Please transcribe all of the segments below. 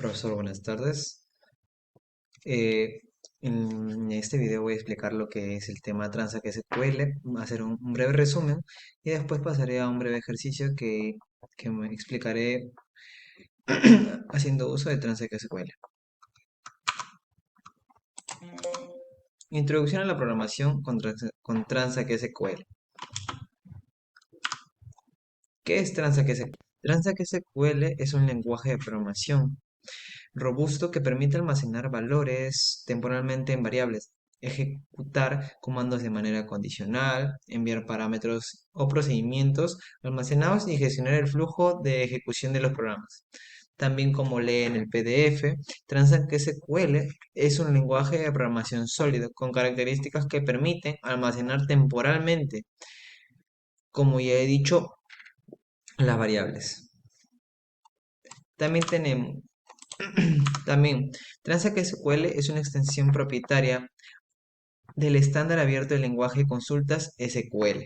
Profesor, buenas tardes. Eh, en este video voy a explicar lo que es el tema Transact SQL, hacer un breve resumen y después pasaré a un breve ejercicio que me explicaré haciendo uso de Transact SQL. Introducción a la programación con Transact SQL. ¿Qué es Transact SQL? Transact SQL es un lenguaje de programación robusto que permite almacenar valores temporalmente en variables, ejecutar comandos de manera condicional, enviar parámetros o procedimientos almacenados y gestionar el flujo de ejecución de los programas. También como lee en el PDF, Transact SQL es un lenguaje de programación sólido con características que permiten almacenar temporalmente, como ya he dicho, las variables. También tenemos También, Transact SQL es una extensión propietaria del estándar abierto de lenguaje consultas SQL.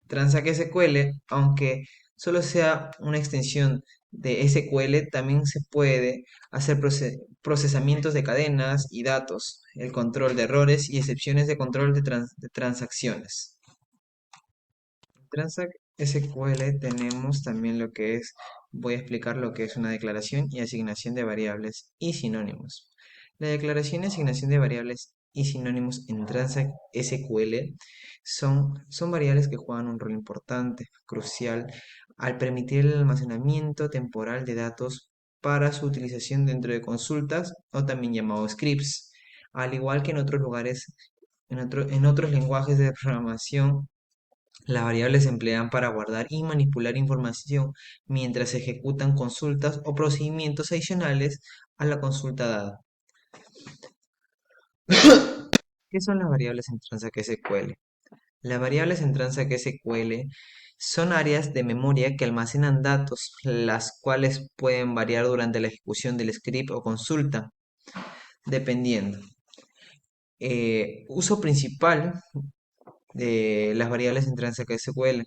Transact SQL, aunque solo sea una extensión de SQL, también se puede hacer procesamientos de cadenas y datos, el control de errores y excepciones de control de transacciones. En Transact SQL tenemos también voy a explicar lo que es una declaración y asignación de variables y sinónimos. La declaración y asignación de variables y sinónimos en Transact SQL son variables que juegan un rol importante, crucial, al permitir el almacenamiento temporal de datos para su utilización dentro de consultas o también llamados scripts, al igual que en otros lugares, en otros lenguajes de programación. Las variables se emplean para guardar y manipular información mientras se ejecutan consultas o procedimientos adicionales a la consulta dada. ¿Qué son las variables en Transact SQL? Las variables en Transact SQL son áreas de memoria que almacenan datos, las cuales pueden variar durante la ejecución del script o consulta, dependiendo. Uso principal de las variables en Transact SQL.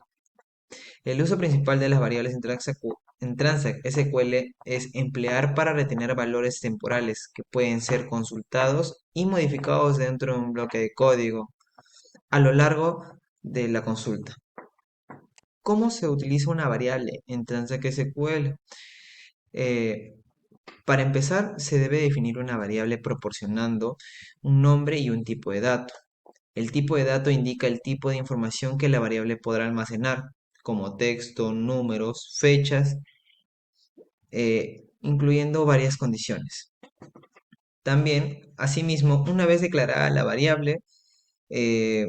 El uso principal de las variables en Transact SQL es emplear para retener valores temporales que pueden ser consultados y modificados dentro de un bloque de código a lo largo de la consulta. ¿Cómo se utiliza una variable en Transact SQL? Eh, para empezar, se debe definir una variable proporcionando un nombre y un tipo de dato. El tipo de dato indica el tipo de información que la variable podrá almacenar, como texto, números, fechas, incluyendo varias condiciones. También, asimismo, una vez declarada la variable, eh,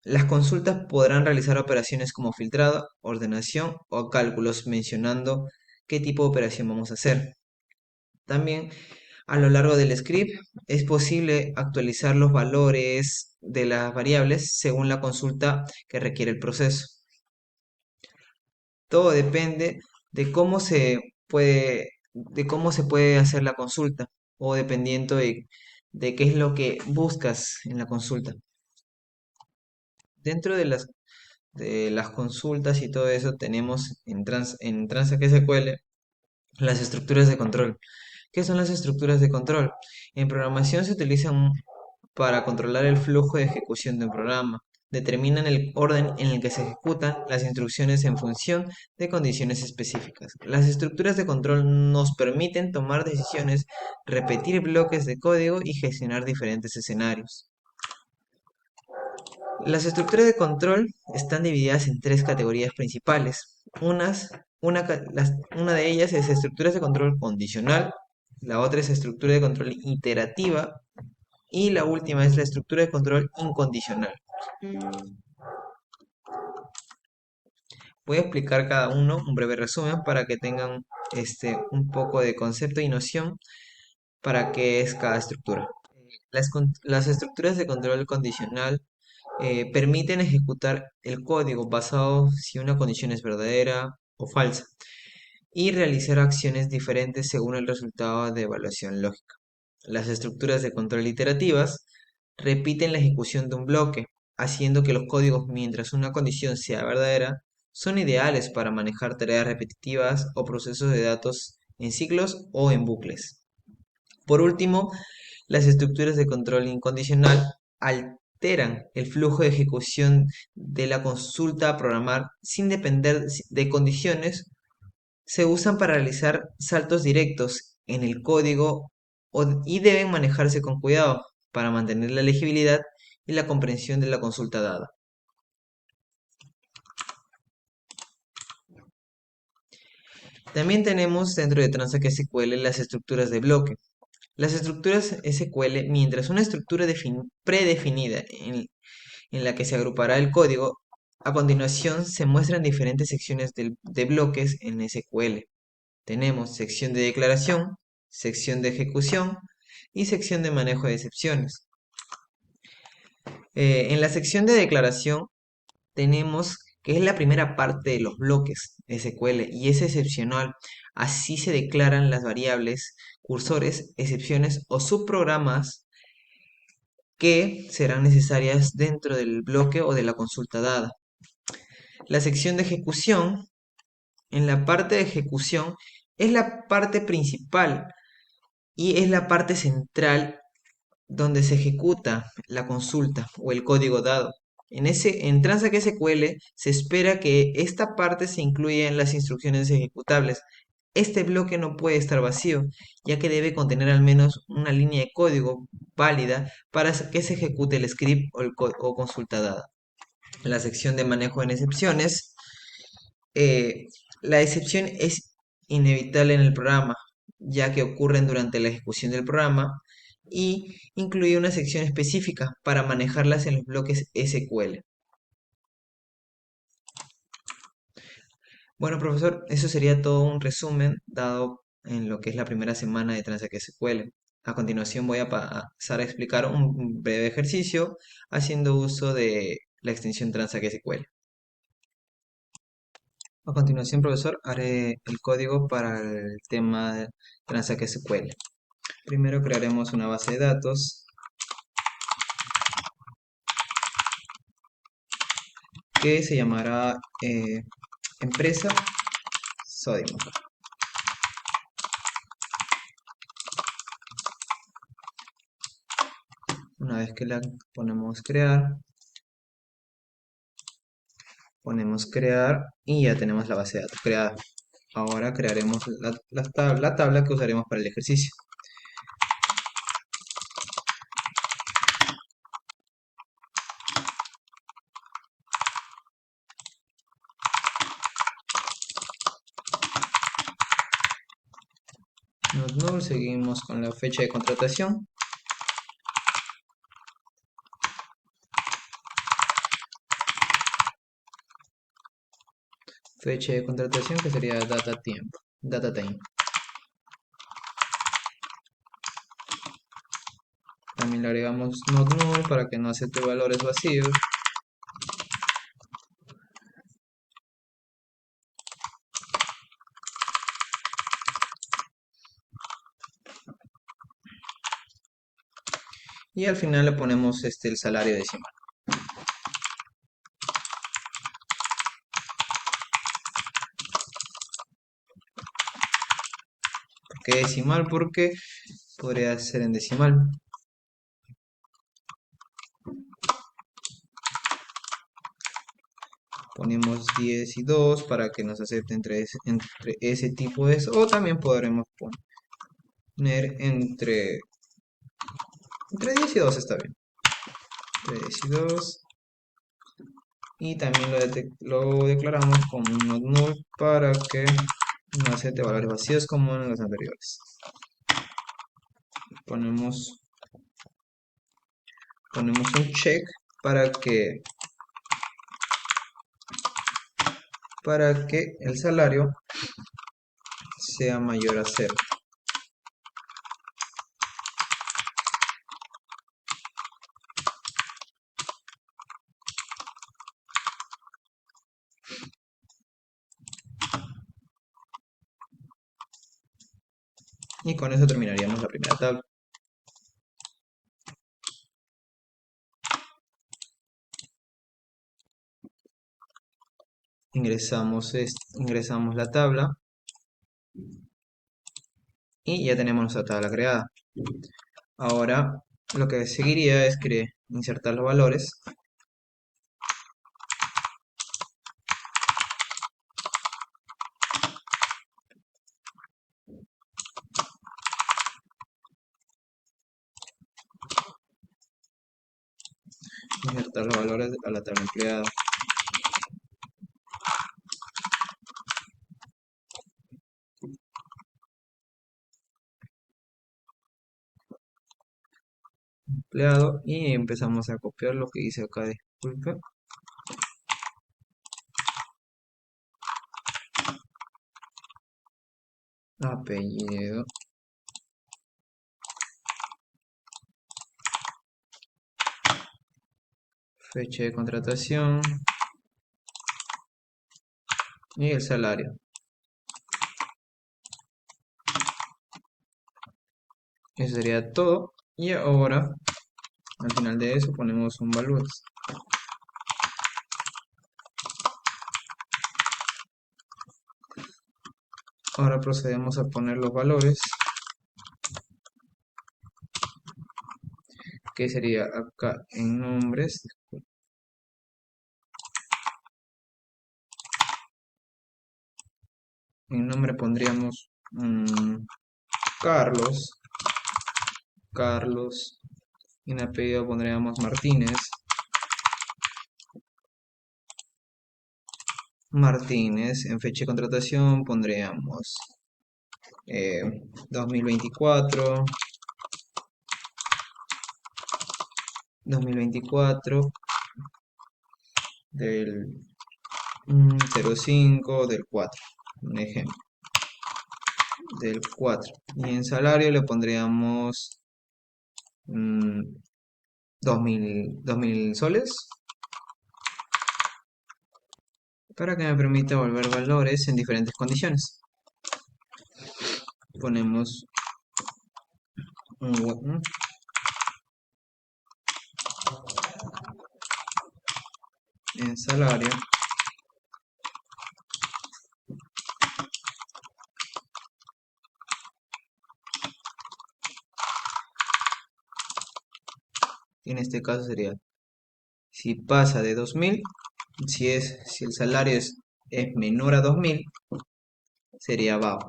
las consultas podrán realizar operaciones como filtrado, ordenación o cálculos mencionando qué tipo de operación vamos a hacer. También, a lo largo del script, es posible actualizar los valores de las variables según la consulta que requiere el proceso. Todo depende de de cómo se puede hacer la consulta o dependiendo de qué es lo que buscas en la consulta. Dentro de las consultas y todo eso tenemos en Transact SQL las estructuras de control. ¿Qué son las estructuras de control? En programación se utilizan para controlar el flujo de ejecución de un programa. Determinan el orden en el que se ejecutan las instrucciones en función de condiciones específicas. Las estructuras de control nos permiten tomar decisiones, repetir bloques de código y gestionar diferentes escenarios. Las estructuras de control están divididas en tres categorías principales. Una de ellas es estructuras de control condicional, la otra es estructura de control iterativa y la última es la estructura de control incondicional. Voy a explicar cada uno, un breve resumen para que tengan un poco de concepto y noción para qué es cada estructura. Las estructuras de control condicional permiten ejecutar el código basado si una condición es verdadera o falsa y realizar acciones diferentes según el resultado de evaluación lógica. Las estructuras de control iterativas repiten la ejecución de un bloque, haciendo que los códigos, mientras una condición sea verdadera, son ideales para manejar tareas repetitivas o procesos de datos en ciclos o en bucles. Por último, las estructuras de control incondicional alteran el flujo de ejecución de la consulta a programar sin depender de condiciones. Se usan para realizar saltos directos en el código y deben manejarse con cuidado para mantener la legibilidad y la comprensión de la consulta dada. También tenemos dentro de Transact SQL las estructuras de bloque. Las estructuras SQL, mientras una estructura predefinida en la que se agrupará el código, a continuación se muestran diferentes secciones de bloques en SQL. Tenemos sección de declaración, sección de ejecución y sección de manejo de excepciones. En la sección de declaración tenemos que es la primera parte de los bloques SQL y es excepcional. Así se declaran las variables, cursores, excepciones o subprogramas que serán necesarias dentro del bloque o de la consulta dada. La sección de ejecución, en la parte de ejecución, es la parte principal y es la parte central donde se ejecuta la consulta o el código dado. En Transact SQL se espera que esta parte se incluya en las instrucciones ejecutables. Este bloque no puede estar vacío, ya que debe contener al menos una línea de código válida para que se ejecute el script o consulta dada. La sección de manejo en excepciones. eh, la excepción es inevitable en el programa, ya que ocurren durante la ejecución del programa y incluye una sección específica para manejarlas en los bloques SQL. Bueno, profesor, eso sería todo un resumen dado en lo que es la primera semana de Transact SQL. A continuación voy a pasar a explicar un breve ejercicio haciendo uso de la extensión Transact SQL. A continuación, profesor, haré el código para el tema de Transact SQL. Primero crearemos una base de datos que se llamará empresa Sodimac. Una vez que la ponemos crear y ya tenemos la base de datos creada. Ahora crearemos la tabla que usaremos para el ejercicio. Null, seguimos con la fecha de contratación. Fecha de contratación que sería data time. También le agregamos not null para que no acepte valores vacíos. Y al final le ponemos el salario decimal. ¿Por qué decimal? Porque podría ser en decimal. Ponemos 10 y 2 para que nos acepte entre ese tipo de... O también podremos poner entre 10 y 2 está bien. Entre 10 y 2. Y también lo declaramos como un not null para que no acepte valores vacíos como en los anteriores. Ponemos un check para que el salario sea mayor a 0. Y con eso terminaríamos la primera tabla. Ingresamos la tabla. Y ya tenemos nuestra tabla creada. Ahora lo que seguiría es insertar los valores. Insertar los valores a la tabla empleada. Empleado y empezamos a copiar lo que hice acá, disculpe. Apellido. Fecha de contratación. Y el salario. Eso sería todo. Y ahora, al final de eso, ponemos un valor. Ahora procedemos a poner los valores. Que sería acá en nombres. En nombre pondríamos Carlos. Carlos. Y en apellido pondríamos Martínez. Martínez. En fecha de contratación pondríamos 2024. 2024 del 05 del 4, un ejemplo, del 4. Y en salario le pondríamos 2000 soles para que me permita volver valores en diferentes condiciones. Ponemos en salario y en este caso sería si pasa de 2000, si el salario es menor a 2000, sería bajo.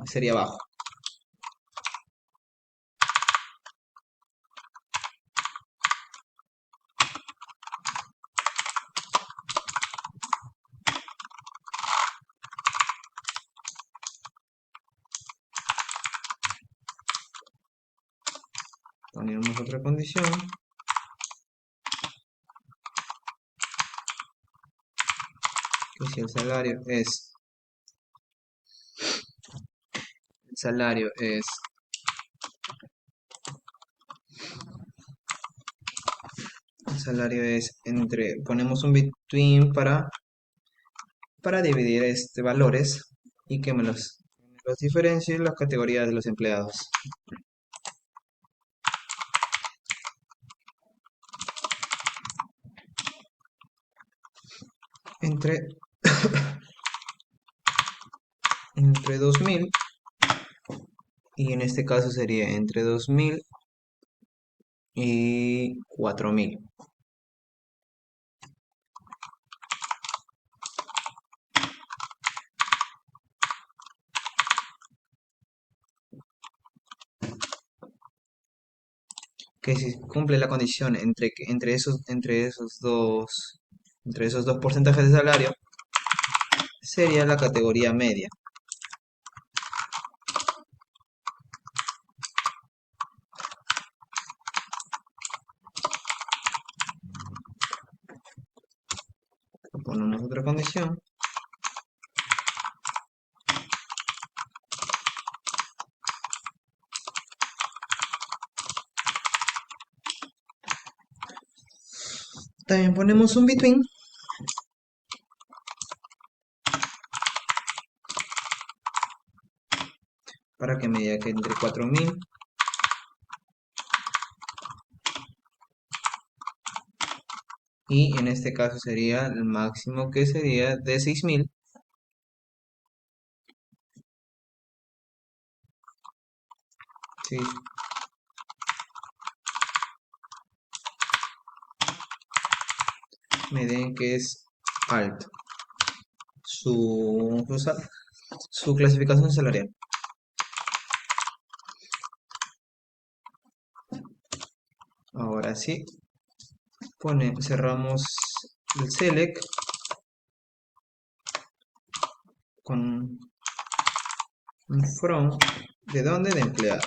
Ponemos otra condición. Que si el salario es ponemos un between para dividir valores y que me los diferencie las categorías de los empleados. Entre 2000 y en este caso sería entre 2000 y 4000. Que si cumple la condición entre esos dos porcentajes de salario, sería la categoría media. Ponemos otra condición. También ponemos un between para que me diga que entre 4000 y en este caso sería el máximo que sería de 6000. Sí, me den que es alto. Su clasificación salarial. Ahora sí, cerramos el select con un from. ¿De dónde? De empleados.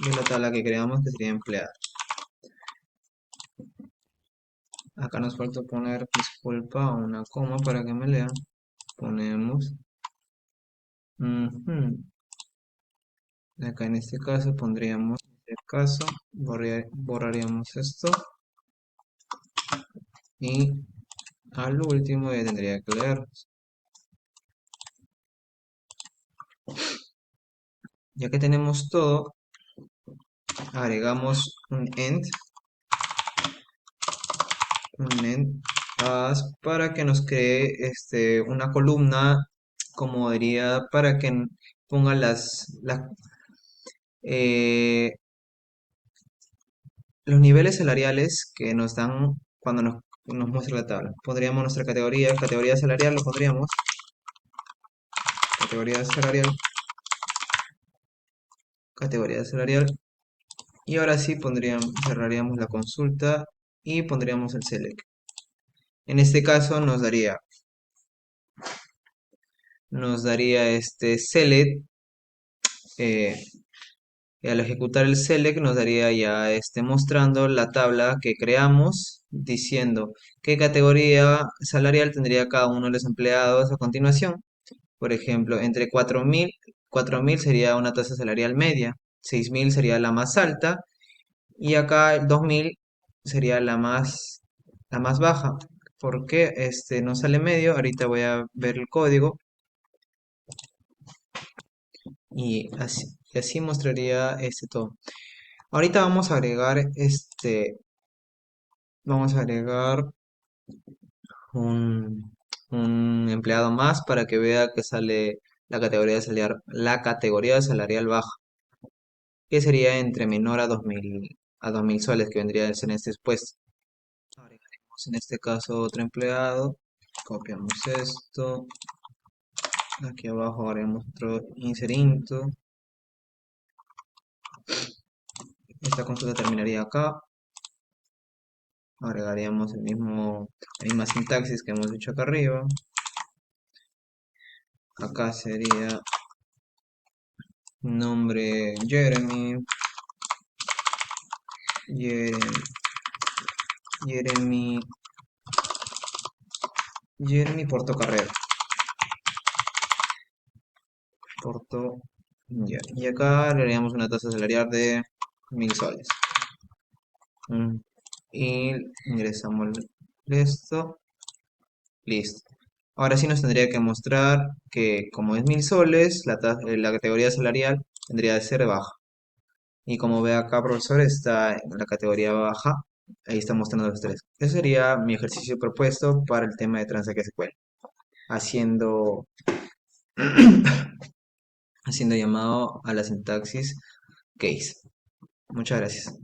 De la tabla que creamos que sería empleados. Acá nos falta poner, disculpa, una coma para que me lean. Ponemos. Ujú. Acá en este caso pondríamos, en este caso, borraríamos esto. Y al último ya tendría que leer. Ya que tenemos todo, agregamos un end para que nos cree una columna, como diría, para que ponga eh, los niveles salariales que nos dan cuando nos muestra la tabla. Pondríamos nuestra categoría salarial, lo pondríamos, categoría salarial, categoría salarial, y ahora sí cerraríamos la consulta y pondríamos el select. En este caso nos daría este select, eh, y al ejecutar el select nos daría ya mostrando la tabla que creamos, diciendo qué categoría salarial tendría cada uno de los empleados a continuación. Por ejemplo, entre 4.000 sería una tasa salarial media, 6.000 sería la más alta y acá 2.000 sería la más baja. ¿Por qué no sale medio? Ahorita voy a ver el código y así mostraría todo. Ahorita vamos a agregar un empleado más para que vea que sale la categoría salarial baja, que sería entre menor a 2.000 soles, que vendría a ser en este puesto. Agregaremos en este caso otro empleado, copiamos esto, aquí abajo haremos otro inserinto, esta consulta terminaría acá, agregaríamos la misma sintaxis que hemos hecho acá arriba, acá sería nombre Jeremy, Jeremy, Jeremy, Jeremy Portocarrero, Porto, ya. Y acá le haríamos una tasa salarial de 1.000 soles. Y ingresamos esto, listo. Ahora sí nos tendría que mostrar que como es 1.000 soles, la categoría salarial tendría de ser baja. Y como ve acá, profesor, está en la categoría baja. Ahí está mostrando los tres. Ese sería mi ejercicio propuesto para el tema de Transact SQL. Haciendo, haciendo llamado a la sintaxis case. Muchas gracias.